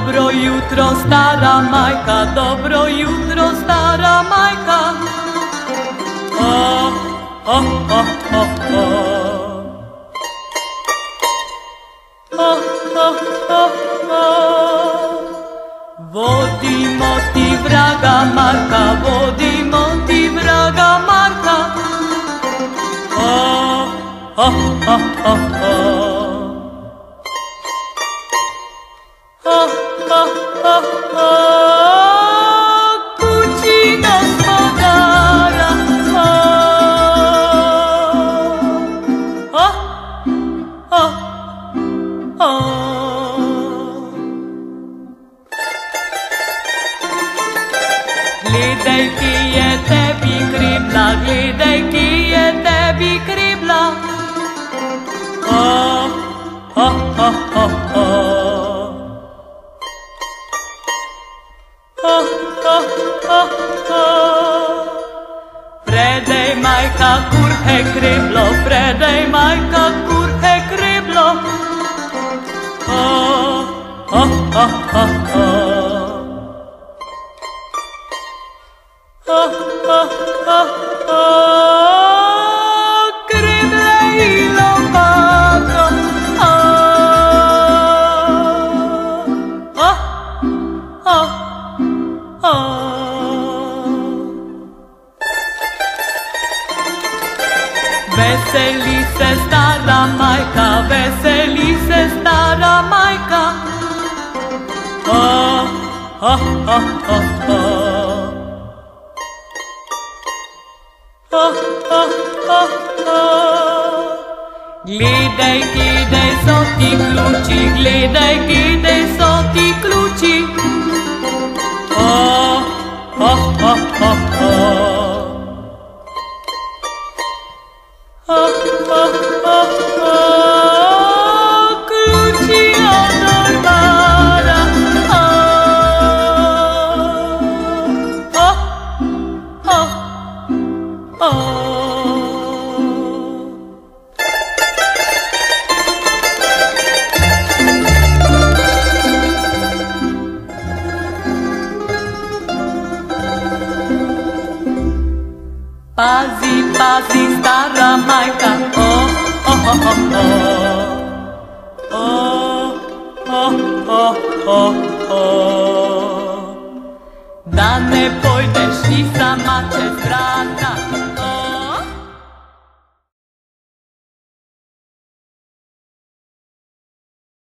dobro jutro stara majka, dobro jutro stara majka. Vodimo ti vraga Marka, vodimo ti vraga Marka. Kući gospodara. Gledaj, ki je tebi kribla, gledaj, ki je tebi kribla. Predaj majka kurhe kriblo, predaj majka kurhe kriblo. Krible i lopato. Veseli se stara majka, veseli se stara majka. Gledaj, gledaj so ti ključi, gledaj, gledaj so ti ključi. Ključi od ormara. Pazi, pazi, stara majka, da ne pojdeš i sama čez vrata.